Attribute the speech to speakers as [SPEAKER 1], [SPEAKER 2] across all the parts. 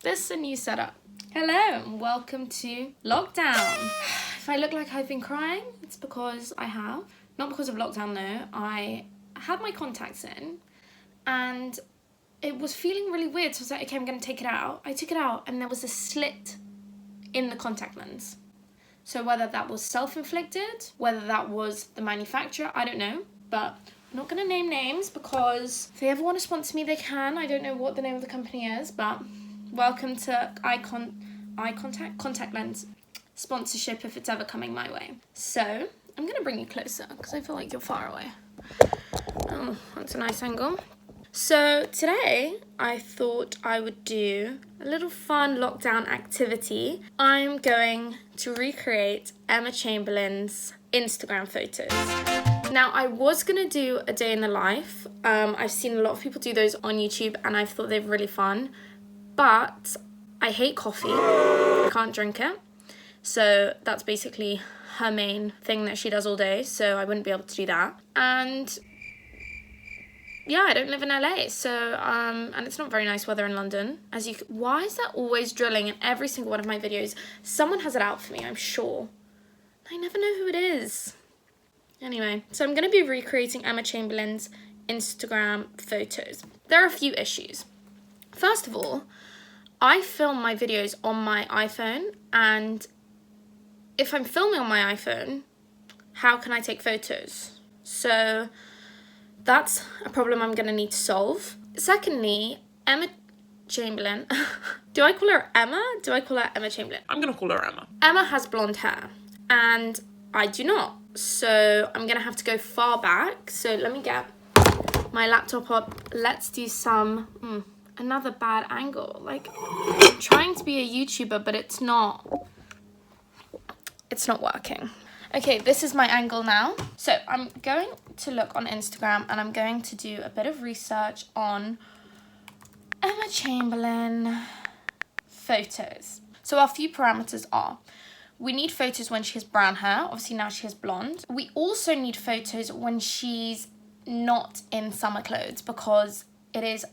[SPEAKER 1] This is a new setup. Hello and welcome to lockdown. If I look like I've been crying, it's because I have. Not because of lockdown though. I had my contacts in and it was feeling really weird. So I was like, okay, I'm going to take it out. I took it out and there was a slit in the contact lens. So whether that was self-inflicted, whether that was the manufacturer, I don't know. But I'm not going to name names because if they ever want to sponsor me, they can. I don't know what the name of the company is, but welcome to contact lens sponsorship if it's ever coming my way. So I'm going to bring you closer because I feel like you're far away. Oh, that's a nice angle. So today I thought I would do a little fun lockdown activity. I'm going to recreate Emma Chamberlain's Instagram photos. Now I was going to do a day in the life. I've seen a lot of people do those on YouTube and I thought they were really fun. But I hate coffee. I can't drink it. So that's basically her main thing that she does all day. So I wouldn't be able to do that. And yeah, I don't live in LA, so, and it's not very nice weather in London. Why is that always drilling in every single one of my videos? Someone has it out for me, I'm sure. I never know who it is. Anyway, so I'm going to be recreating Emma Chamberlain's Instagram photos. There are a few issues. First of all, I film my videos on my iPhone, and if I'm filming on my iPhone, how can I take photos? So that's a problem I'm going to need to solve. Secondly, Emma Chamberlain. Do I call her Emma? Do I call her Emma Chamberlain?
[SPEAKER 2] I'm going to call her Emma.
[SPEAKER 1] Emma has blonde hair and I do not. So I'm going to have to go far back. So let me get my laptop up. Let's do some... another bad angle. Like, I'm trying to be a YouTuber, but it's not working. Okay, this is my angle now. So I'm going to look on Instagram and I'm going to do a bit of research on Emma Chamberlain photos. So our few parameters are, we need photos when she has brown hair. Obviously now she has blonde. We also need photos when she's not in summer clothes because it is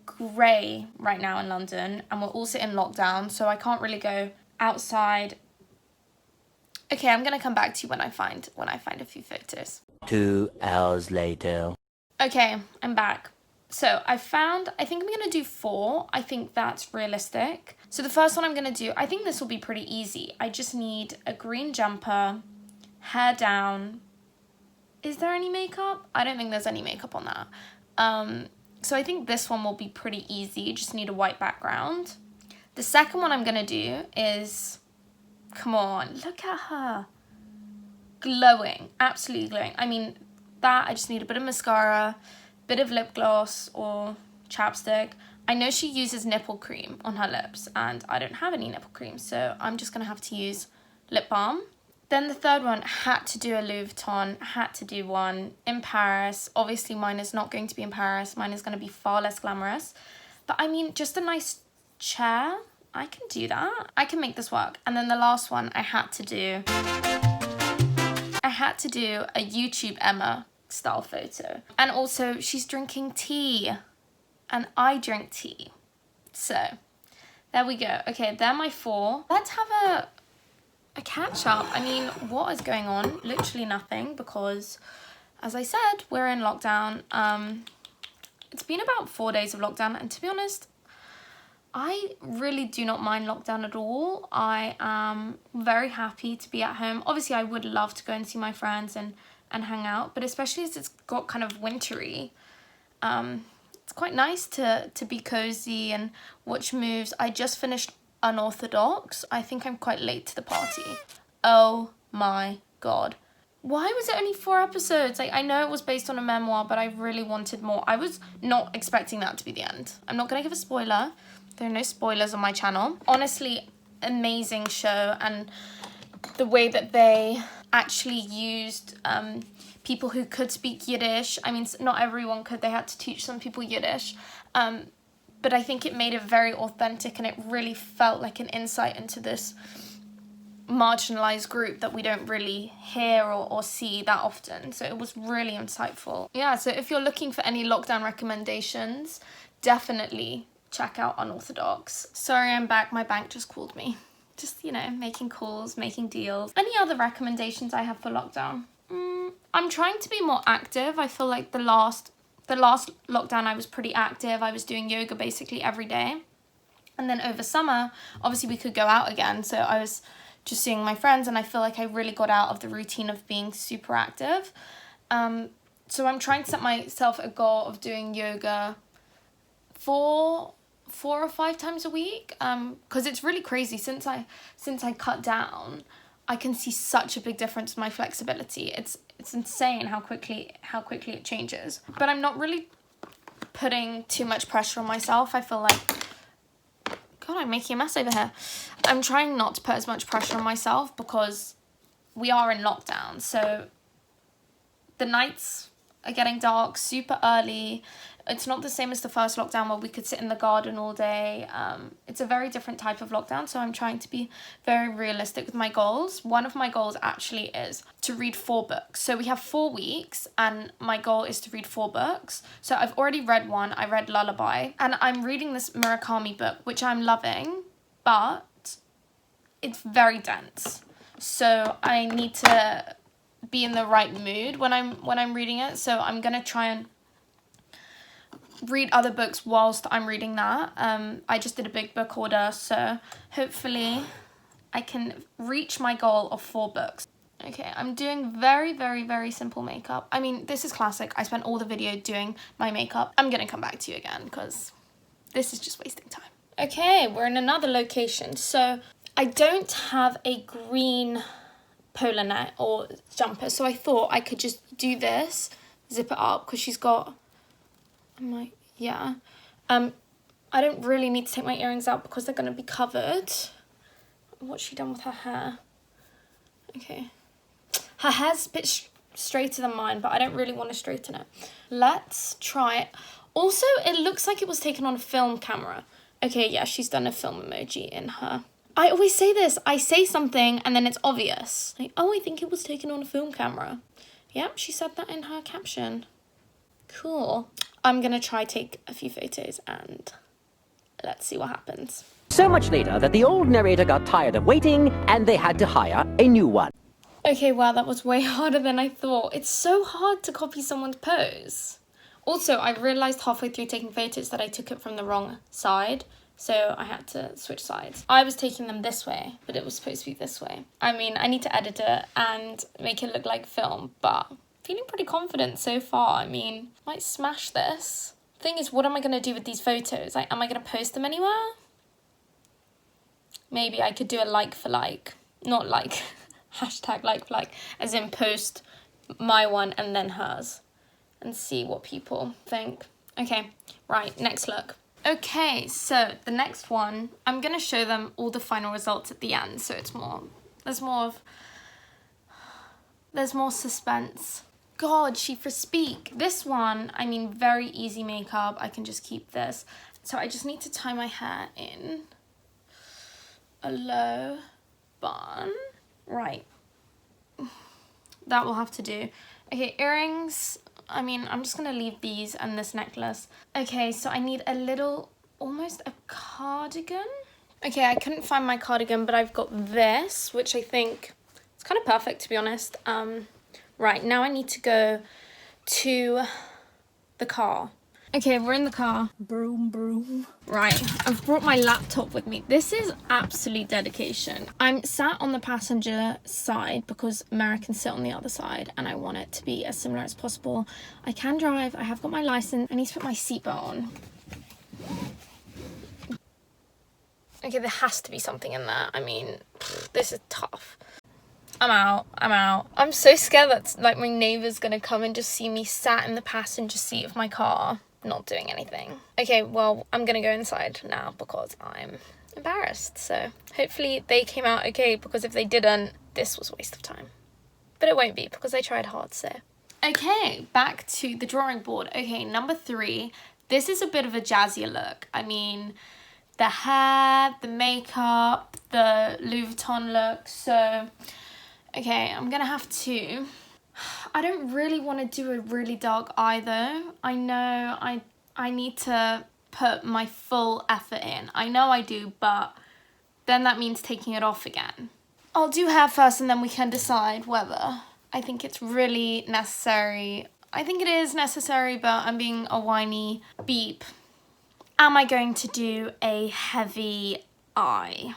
[SPEAKER 1] grey right now in London and we're also in lockdown, so I can't really go outside. Okay, I'm gonna come back to you when I find a few photos.
[SPEAKER 3] 2 hours later.
[SPEAKER 1] Okay, I'm back. So I think I'm gonna do 4. I think that's realistic. So the first one I'm gonna do, I think this will be pretty easy. I just need a green jumper, hair down. Is there any makeup? I don't think there's any makeup on that. So I think this one will be pretty easy. You just need a white background. The second one I'm gonna do is, come on, look at her. Glowing, absolutely glowing. I mean, that, I just need a bit of mascara, bit of lip gloss or chapstick. I know she uses nipple cream on her lips and I don't have any nipple cream, so I'm just gonna have to use lip balm. Then the third one, had to do a Louis Vuitton, had to do one in Paris. Obviously mine is not going to be in Paris. Mine is going to be far less glamorous. But I mean, just a nice chair, I can do that. I can make this work. And then the last one I had to do a YouTube Emma style photo. And also she's drinking tea and I drink tea. So there we go. Okay, they're my 4. Let's have a catch up. I mean, what is going on? Literally nothing because, as I said, we're in lockdown. It's been about 4 days of lockdown and to be honest, I really do not mind lockdown at all. I am very happy to be at home. Obviously, I would love to go and see my friends and hang out, but especially as it's got kind of wintry, it's quite nice to be cozy and watch moves. I just finished Unorthodox. I think I'm quite late to the party. Oh my god. Why was it only 4 episodes? Like, I know it was based on a memoir, but I really wanted more. I was not expecting that to be the end. I'm not gonna give a spoiler. There are no spoilers on my channel. Honestly, amazing show, and the way that they actually used people who could speak Yiddish. I mean, not everyone could. They had to teach some people Yiddish. But I think it made it very authentic and it really felt like an insight into this marginalized group that we don't really hear or see that often. So it was really insightful. Yeah, so if you're looking for any lockdown recommendations, definitely check out Unorthodox. Sorry, I'm back. My bank just called me. Just, you know, making calls, making deals. Any other recommendations I have for lockdown? I'm trying to be more active. I feel like the last lockdown I was pretty active. I was doing yoga basically every day. And then over summer, obviously we could go out again. So I was just seeing my friends, and I feel like I really got out of the routine of being super active. So I'm trying to set myself a goal of doing yoga 4 or 5 times a week. Because it's really crazy. Since I cut down, I can see such a big difference in my flexibility. It's insane how quickly it changes. But I'm not really putting too much pressure on myself. I feel like, God, I'm making a mess over here. I'm trying not to put as much pressure on myself because we are in lockdown. So the nights are getting dark super early. It's not the same as the first lockdown where we could sit in the garden all day. It's a very different type of lockdown. So I'm trying to be very realistic with my goals. One of my goals actually is to read 4 books. So we have 4 weeks and my goal is to read 4 books. So I've already read one. I read Lullaby, and I'm reading this Murakami book, which I'm loving, but it's very dense. So I need to be in the right mood when I'm reading it. So I'm going to try and read other books whilst I'm reading that. I just did a big book order, so hopefully I can reach my goal of 4 books. Okay, I'm doing very, very, very simple makeup. I mean, this is classic. I spent all the video doing my makeup. I'm gonna come back to you again because this is just wasting time. Okay, we're in another location. So I don't have a green polo neck or jumper, so I thought I could just do this, zip it up, because she's got, I'm like, yeah. I don't really need to take my earrings out because they're going to be covered. What's she done with her hair? Okay. Her hair's a bit straighter than mine, but I don't really want to straighten it. Let's try it. Also, it looks like it was taken on a film camera. Okay, yeah, she's done a film emoji in her. I always say this. I say something and then it's obvious. Like, oh, I think it was taken on a film camera. Yep, she said that in her caption. Cool. I'm going to try take a few photos and let's see what happens.
[SPEAKER 2] So much later that the old narrator got tired of waiting and they had to hire a new one.
[SPEAKER 1] Okay, wow, that was way harder than I thought. It's so hard to copy someone's pose. Also, I realised halfway through taking photos that I took it from the wrong side, so I had to switch sides. I was taking them this way, but it was supposed to be this way. I mean, I need to edit it and make it look like film, but feeling pretty confident so far. I mean, might smash this. Thing is, what am I going to do with these photos? Like, am I going to post them anywhere? Maybe I could do a like for like. Not like, hashtag like for like, as in post my one and then hers. And see what people think. Okay, right, next look. Okay, so the next one, I'm going to show them all the final results at the end. So it's more, there's more suspense. God, she for speak. This one, I mean, very easy makeup. I can just keep this. So I just need to tie my hair in a low bun. Right. That will have to do. Okay, earrings. I mean, I'm just going to leave these and this necklace. Okay, so I need a little, almost a cardigan. Okay, I couldn't find my cardigan, but I've got this, which I think it's kind of perfect, to be honest. Right, now I need to go to the car. Okay, we're in the car. Broom, broom. Right, I've brought my laptop with me. This is absolute dedication. I'm sat on the passenger side because Mara can sit on the other side and I want it to be as similar as possible. I can drive, I have got my license. I need to put my seatbelt on. Okay, there has to be something in there. I mean, this is tough. I'm out. I'm so scared that like my neighbour's gonna come and just see me sat in the passenger seat of my car, not doing anything. Okay, well, I'm gonna go inside now because I'm embarrassed. So hopefully they came out okay, because if they didn't, this was a waste of time. But it won't be because I tried hard, so. Okay, back to the drawing board. Okay, number 3. This is a bit of a jazzier look. I mean, the hair, the makeup, the Louis Vuitton look, so. Okay, I'm gonna have to. I don't really want to do a really dark eye though. I know I need to put my full effort in. I know I do, but then that means taking it off again. I'll do hair first and then we can decide whether I think it's really necessary. I think it is necessary, but I'm being a whiny beep. Am I going to do a heavy eye?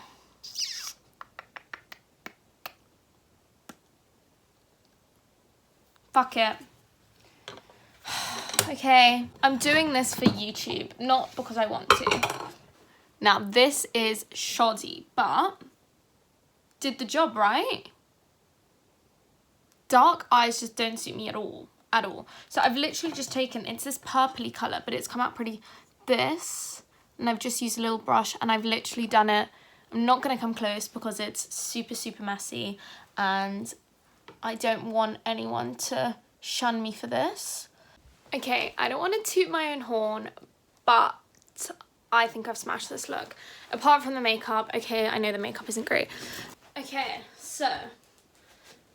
[SPEAKER 1] Fuck it. Okay, I'm doing this for YouTube, not because I want to. Now, this is shoddy, but did the job, right? Dark eyes just don't suit me at all. So I've literally just taken, it's this purpley colour, but it's come out pretty this. And I've just used a little brush and I've literally done it. I'm not going to come close because it's super, super messy. And I don't want anyone to shun me for this. Okay, I don't want to toot my own horn, but I think I've smashed this look. Apart from the makeup, okay, I know the makeup isn't great. Okay, so,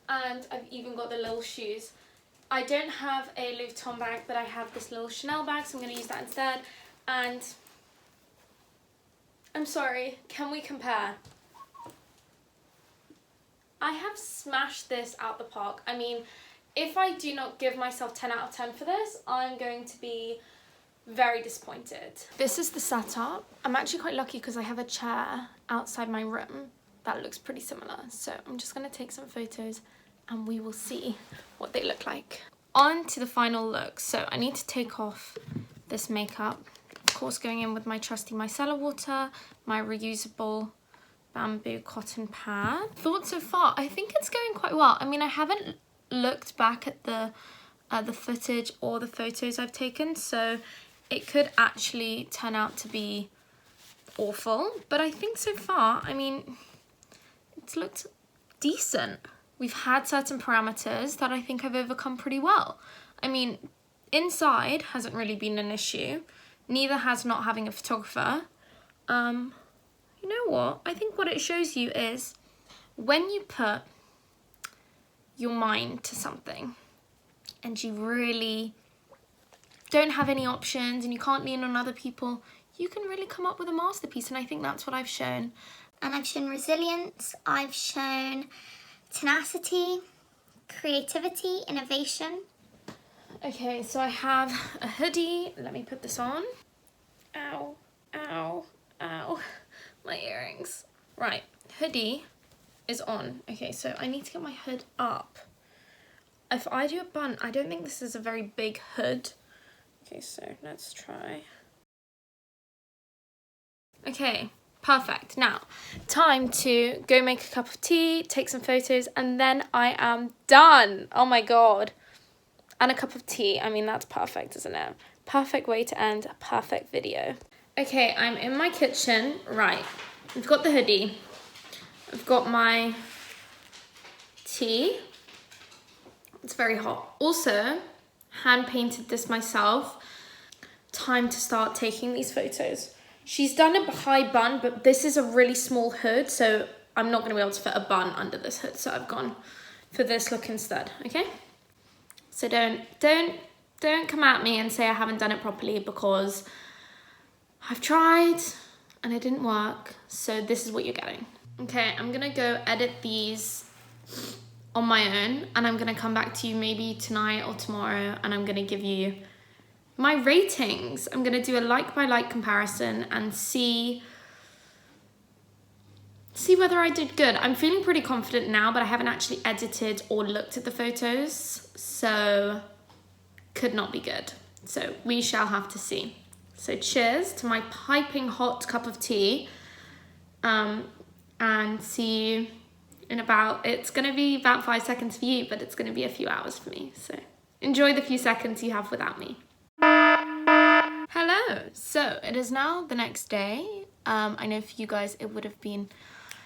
[SPEAKER 1] and I've even got the little shoes. I don't have a Louis Vuitton bag, but I have this little Chanel bag, so I'm going to use that instead. And I'm sorry, can we compare? I have smashed this out the park. I mean, if I do not give myself 10 out of 10 for this, I'm going to be very disappointed. This is the setup. I'm actually quite lucky because I have a chair outside my room that looks pretty similar. So I'm just going to take some photos and we will see what they look like. On to the final look. So I need to take off this makeup. Of course, going in with my trusty micellar water, my reusable bamboo cotton pad. Thoughts so far? I think it's going quite well. I mean, I haven't looked back at the footage or the photos I've taken, so it could actually turn out to be awful. But I think so far, I mean, it's looked decent. We've had certain parameters that I think I've overcome pretty well. I mean, inside hasn't really been an issue. Neither has not having a photographer. You know what? I think what it shows you is when you put your mind to something and you really don't have any options and you can't lean on other people, you can really come up with a masterpiece, and I think that's what I've shown.
[SPEAKER 4] And I've shown resilience, I've shown tenacity, creativity, innovation.
[SPEAKER 1] Okay, so I have a hoodie. Let me put this on. Ow, ow, ow. My earrings. Right, hoodie is on. Okay, so I need to get my hood up. If I do a bun, I don't think this is a very big hood. Okay, so let's try. Okay, perfect. Now, time to go make a cup of tea, take some photos, and then I am done. Oh my God. And a cup of tea. I mean, that's perfect, isn't it? Perfect way to end a perfect video. Okay, I'm in my kitchen. Right, I've got the hoodie. I've got my tea. It's very hot. Also, hand painted this myself. Time to start taking these photos. She's done a high bun, but this is a really small hood, so I'm not gonna be able to fit a bun under this hood, so I've gone for this look instead, okay? So don't come at me and say I haven't done it properly, because I've tried and it didn't work, so this is what you're getting. Okay, I'm gonna go edit these on my own, and I'm gonna come back to you maybe tonight or tomorrow, and I'm gonna give you my ratings. I'm gonna do a like by like comparison and see whether I did good. I'm feeling pretty confident now, but I haven't actually edited or looked at the photos, so could not be good. So we shall have to see. So cheers to my piping hot cup of tea, and see you in about, it's gonna be about 5 seconds for you, but it's gonna be a few hours for me. So enjoy the few seconds you have without me. Hello, so it is now the next day. I know for you guys it would have been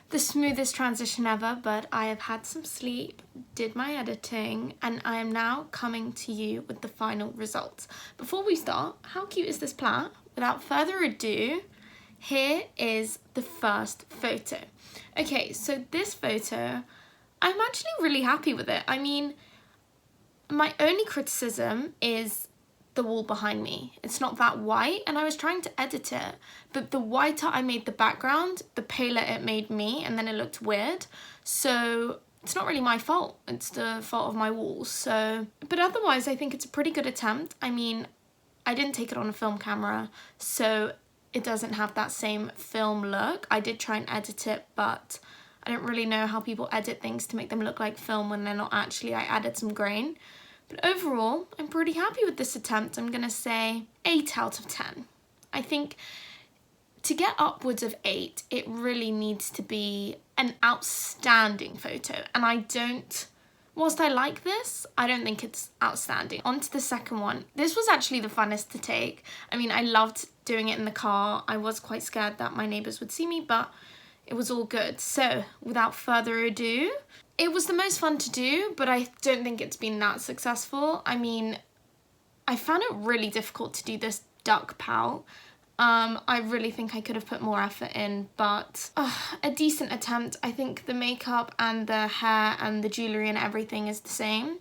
[SPEAKER 1] the smoothest transition ever, but I have had some sleep, did my editing, and I am now coming to you with the final results. Before we start, how cute is this plant? Without further ado, here is the first photo. Okay, so this photo, I'm actually really happy with it. I mean, my only criticism is the wall behind me. It's not that white, and I was trying to edit it, but the whiter I made the background, the paler it made me, and then it looked weird. So it's not really my fault, it's the fault of my walls. So, but otherwise I think it's a pretty good attempt. I mean, I didn't take it on a film camera, so it doesn't have that same film look. I did try and edit it, but I don't really know how people edit things to make them look like film when they're not actually. I added some grain. But overall, I'm pretty happy with this attempt. I'm gonna say 8 out of 10. I think to get upwards of 8, it really needs to be an outstanding photo. And whilst I like this, I don't think it's outstanding. On to the second one. This was actually the funnest to take. I mean, I loved doing it in the car. I was quite scared that my neighbours would see me, but it was all good. So without further ado, it was the most fun to do, but I don't think it's been that successful. I mean, I found it really difficult to do this duck pout. I really think I could have put more effort in, but a decent attempt. I think the makeup and the hair and the jewellery and everything is the same,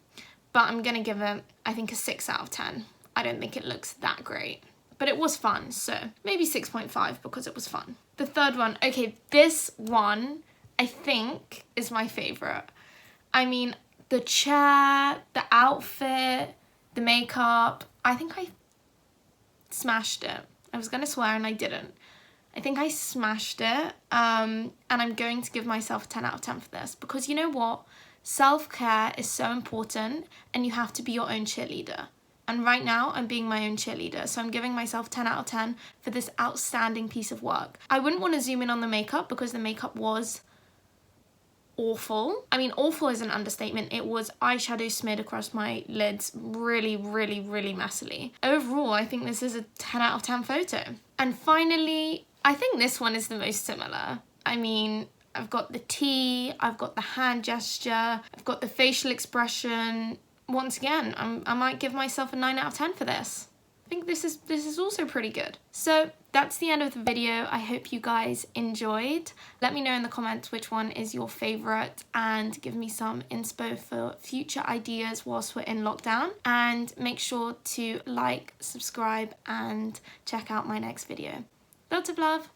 [SPEAKER 1] but I'm gonna give it, I think, a 6 out of 10. I don't think it looks that great, but it was fun, so maybe 6.5 because it was fun. The third one, okay, this one I think is my favourite. I mean, the chair, the outfit, the makeup, I think I smashed it. I was gonna swear and I didn't. I think I smashed it, and I'm going to give myself a 10 out of 10 for this, because you know what? Self-care is so important, and you have to be your own cheerleader. And right now, I'm being my own cheerleader, so I'm giving myself 10 out of 10 for this outstanding piece of work. I wouldn't want to zoom in on the makeup, because the makeup was awful. I mean, awful is an understatement. It was eyeshadow smeared across my lids really, really, really messily. Overall, I think this is a 10 out of 10 photo. And finally, I think this one is the most similar. I mean, I've got the T, I've got the hand gesture, I've got the facial expression. Once again, I might give myself a 9 out of 10 for this. I think this is also pretty good. So that's the end of the video. I hope you guys enjoyed. Let me know in the comments which one is your favourite, and give me some inspo for future ideas whilst we're in lockdown. And make sure to like, subscribe, and check out my next video. Lots of love.